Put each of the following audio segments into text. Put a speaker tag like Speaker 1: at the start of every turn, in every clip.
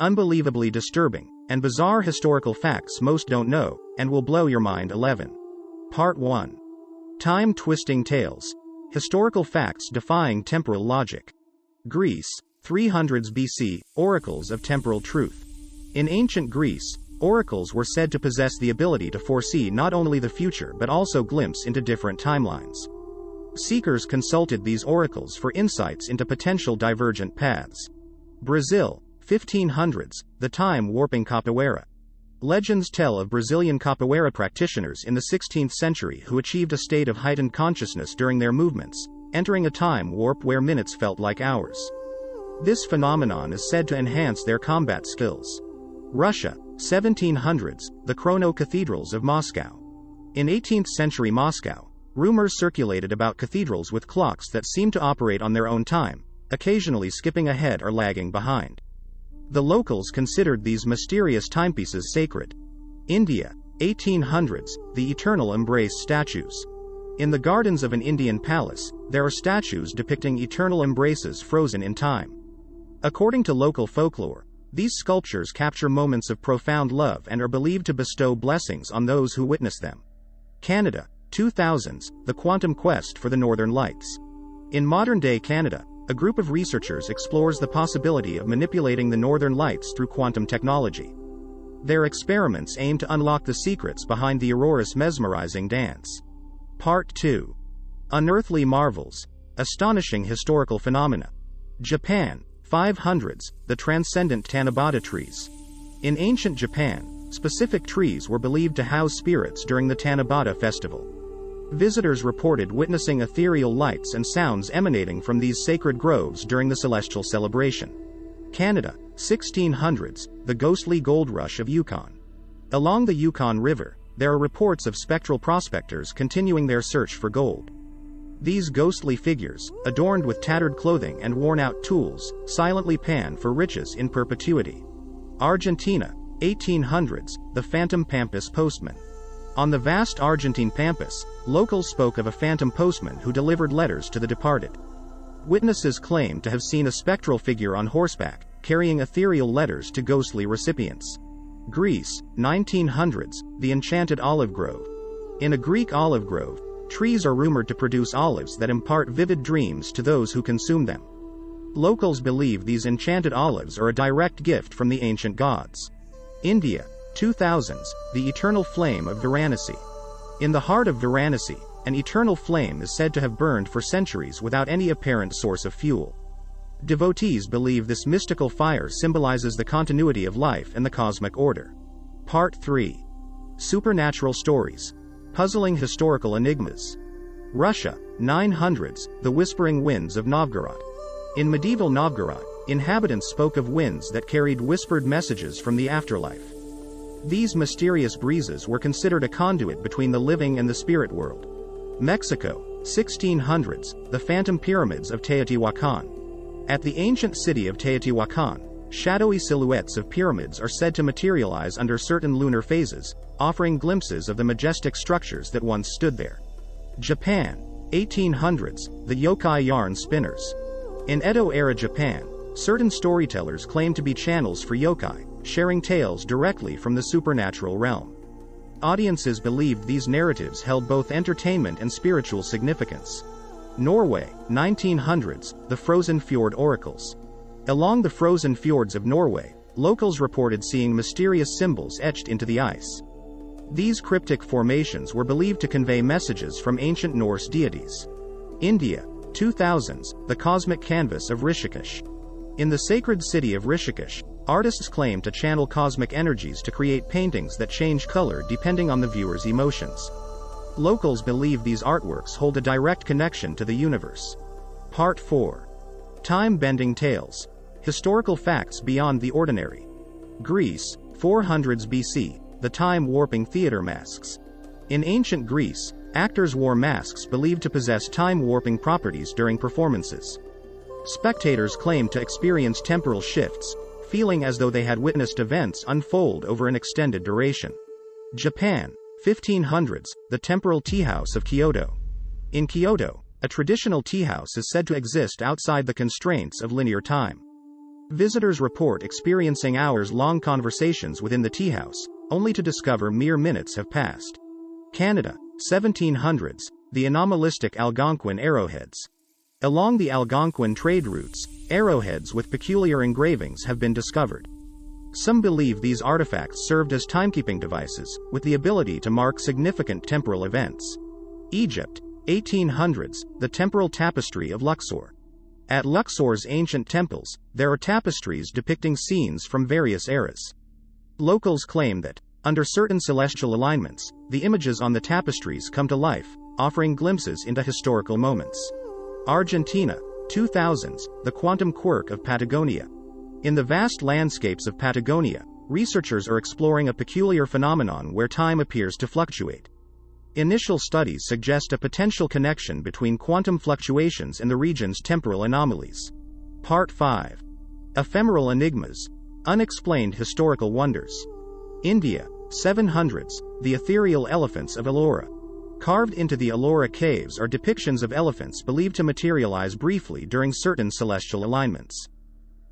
Speaker 1: Unbelievably disturbing and bizarre historical facts most don't know, and will blow your mind. 11. Part 1. Time-twisting tales. Historical facts defying temporal logic. Greece, 300s BC, oracles of temporal truth. In ancient Greece, oracles were said to possess the ability to foresee not only the future but also glimpse into different timelines. Seekers consulted these oracles for insights into potential divergent paths. Brazil, 1500s, the time-warping capoeira. Legends tell of Brazilian capoeira practitioners in the 16th century who achieved a state of heightened consciousness during their movements, entering a time warp where minutes felt like hours. This phenomenon is said to enhance their combat skills. Russia, 1700s, the chrono cathedrals of Moscow. In 18th century Moscow, rumors circulated about cathedrals with clocks that seemed to operate on their own time, occasionally skipping ahead or lagging behind. The locals considered these mysterious timepieces sacred. India, 1800s, the eternal embrace statues. In the gardens of an Indian palace, there are statues depicting eternal embraces frozen in time. According to local folklore, these sculptures capture moments of profound love and are believed to bestow blessings on those who witness them. Canada, 2000s, the quantum quest for the Northern Lights. In modern-day Canada, a group of researchers explores the possibility of manipulating the Northern Lights through quantum technology. Their experiments aim to unlock the secrets behind the aurora's mesmerizing dance. Part 2. Unearthly marvels. Astonishing historical phenomena. Japan, 500s, the transcendent Tanabata trees. In ancient Japan, specific trees were believed to house spirits during the Tanabata festival. Visitors reported witnessing ethereal lights and sounds emanating from these sacred groves during the celestial celebration. Canada, 1600s, the ghostly gold rush of Yukon. Along the Yukon River, there are reports of spectral prospectors continuing their search for gold. These ghostly figures, adorned with tattered clothing and worn-out tools, silently pan for riches in perpetuity. Argentina, 1800s, the phantom pampas postman. On the vast Argentine pampas, locals spoke of a phantom postman who delivered letters to the departed. Witnesses claimed to have seen a spectral figure on horseback, carrying ethereal letters to ghostly recipients. Greece, 1900s, the enchanted olive grove. In a Greek olive grove, trees are rumored to produce olives that impart vivid dreams to those who consume them. Locals believe these enchanted olives are a direct gift from the ancient gods. India, 2000s, the eternal flame of Varanasi. In the heart of Varanasi, an eternal flame is said to have burned for centuries without any apparent source of fuel. Devotees believe this mystical fire symbolizes the continuity of life and the cosmic order. Part 3. Supernatural stories. Puzzling historical enigmas. Russia, 900s, the whispering winds of Novgorod. In medieval Novgorod, inhabitants spoke of winds that carried whispered messages from the afterlife. These mysterious breezes were considered a conduit between the living and the spirit world. Mexico, 1600s, the phantom pyramids of Teotihuacan. At the ancient city of Teotihuacan, shadowy silhouettes of pyramids are said to materialize under certain lunar phases, offering glimpses of the majestic structures that once stood there. Japan, 1800s, the yokai yarn spinners. In Edo-era Japan, certain storytellers claimed to be channels for yokai, sharing tales directly from the supernatural realm. Audiences believed these narratives held both entertainment and spiritual significance. Norway, 1900s, the frozen fjord oracles. Along the frozen fjords of Norway, locals reported seeing mysterious symbols etched into the ice. These cryptic formations were believed to convey messages from ancient Norse deities. India, 2000s, the cosmic canvas of Rishikesh. In the sacred city of Rishikesh, artists claim to channel cosmic energies to create paintings that change color depending on the viewer's emotions. Locals believe these artworks hold a direct connection to the universe. Part 4. Time-bending tales. Historical facts beyond the ordinary. Greece, 400s BC, the time-warping theater masks. In ancient Greece, actors wore masks believed to possess time-warping properties during performances. Spectators claimed to experience temporal shifts, feeling as though they had witnessed events unfold over an extended duration. Japan, 1500s, the temporal tea house of Kyoto. In Kyoto, a traditional tea house is said to exist outside the constraints of linear time. Visitors report experiencing hours-long conversations within the tea house, only to discover mere minutes have passed. Canada, 1700s, the anomalistic Algonquin arrowheads. Along the Algonquin trade routes, arrowheads with peculiar engravings have been discovered. Some believe these artifacts served as timekeeping devices, with the ability to mark significant temporal events. Egypt, 1800s, the temporal tapestry of Luxor. At Luxor's ancient temples, there are tapestries depicting scenes from various eras. Locals claim that, under certain celestial alignments, the images on the tapestries come to life, offering glimpses into historical moments. Argentina, 2000s, the quantum quirk of Patagonia. In the vast landscapes of Patagonia, researchers are exploring a peculiar phenomenon where time appears to fluctuate. Initial studies suggest a potential connection between quantum fluctuations and the region's temporal anomalies. Part 5. Ephemeral enigmas. Unexplained historical wonders. India, 700s, the ethereal elephants of Ellora. Carved into the Ellora caves are depictions of elephants believed to materialize briefly during certain celestial alignments.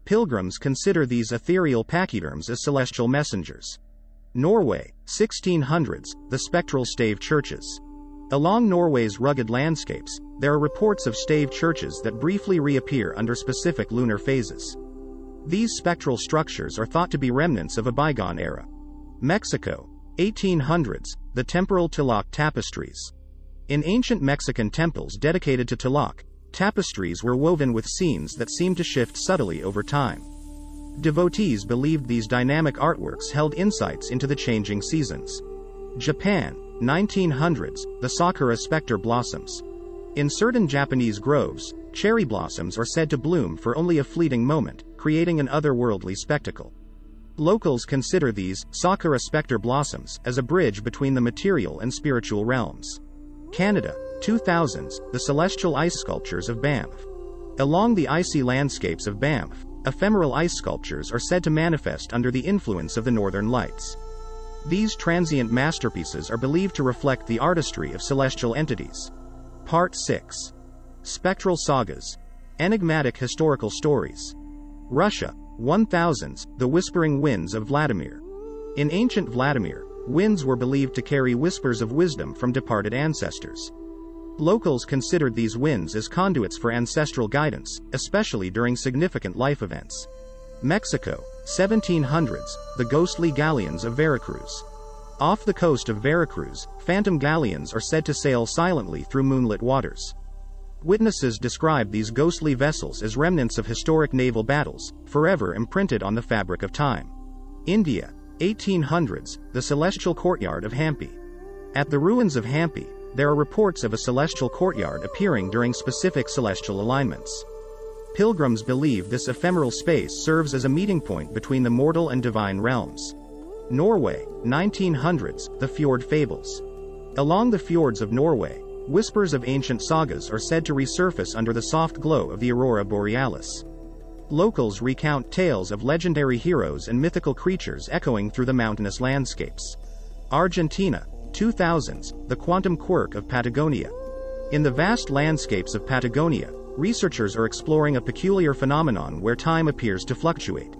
Speaker 1: Pilgrims consider these ethereal pachyderms as celestial messengers. Norway, 1600s, the spectral stave churches. Along Norway's rugged landscapes, there are reports of stave churches that briefly reappear under specific lunar phases. These spectral structures are thought to be remnants of a bygone era. Mexico, 1800s, the temporal Tlac tapestries. In ancient Mexican temples dedicated to Tlac, tapestries were woven with scenes that seemed to shift subtly over time. Devotees believed these dynamic artworks held insights into the changing seasons. Japan, 1900s, the Sakura specter blossoms. In certain Japanese groves, cherry blossoms are said to bloom for only a fleeting moment, creating an otherworldly spectacle. Locals consider these Sakura specter blossoms as a bridge between the material and spiritual realms. Canada, 2000s, the celestial ice sculptures of Banff. Along the icy landscapes of Banff, ephemeral ice sculptures are said to manifest under the influence of the northern lights. These transient masterpieces are believed to reflect the artistry of celestial entities. Part 6. Spectral sagas. Enigmatic historical stories. Russia, 1000s, the whispering winds of Vladimir. In ancient Vladimir, winds were believed to carry whispers of wisdom from departed ancestors. Locals considered these winds as conduits for ancestral guidance, especially during significant life events. Mexico, 1700s, the ghostly galleons of Veracruz. Off the coast of Veracruz, phantom galleons are said to sail silently through moonlit waters. Witnesses describe these ghostly vessels as remnants of historic naval battles, forever imprinted on the fabric of time. India, 1800s, the celestial courtyard of Hampi. At the ruins of Hampi, there are reports of a celestial courtyard appearing during specific celestial alignments. Pilgrims believe this ephemeral space serves as a meeting point between the mortal and divine realms. Norway, 1900s, the fjord fables. Along the fjords of Norway, whispers of ancient sagas are said to resurface under the soft glow of the aurora borealis. Locals recount tales of legendary heroes and mythical creatures echoing through the mountainous landscapes. Argentina, 2000s, the quantum quirk of Patagonia. In the vast landscapes of Patagonia, researchers are exploring a peculiar phenomenon where time appears to fluctuate.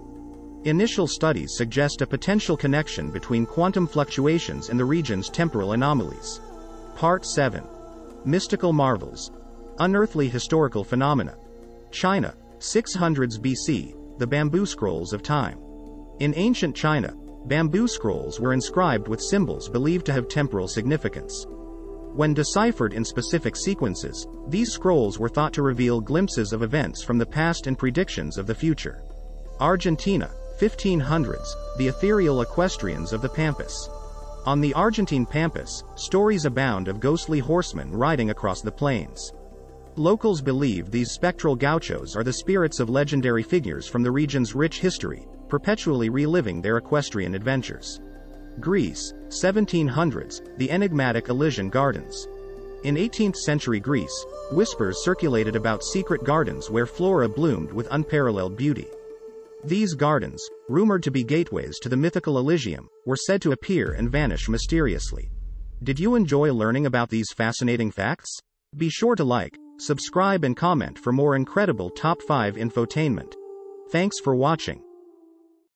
Speaker 1: Initial studies suggest a potential connection between quantum fluctuations and the region's temporal anomalies. Part 7. Mystical marvels. Unearthly historical phenomena. China, 600s BC, the bamboo scrolls of time. In ancient China, bamboo scrolls were inscribed with symbols believed to have temporal significance. When deciphered in specific sequences, these scrolls were thought to reveal glimpses of events from the past and predictions of the future. Argentina, 1500s, the ethereal equestrians of the Pampas. On the Argentine Pampas, stories abound of ghostly horsemen riding across the plains. Locals believe these spectral gauchos are the spirits of legendary figures from the region's rich history, perpetually reliving their equestrian adventures. Greece, 1700s, the enigmatic Elysian Gardens. In 18th century Greece, whispers circulated about secret gardens where flora bloomed with unparalleled beauty. These gardens, rumored to be gateways to the mythical Elysium, were said to appear and vanish mysteriously. Did you enjoy learning about these fascinating facts? Be sure to like, subscribe and comment for more incredible Top 5 infotainment. Thanks for watching.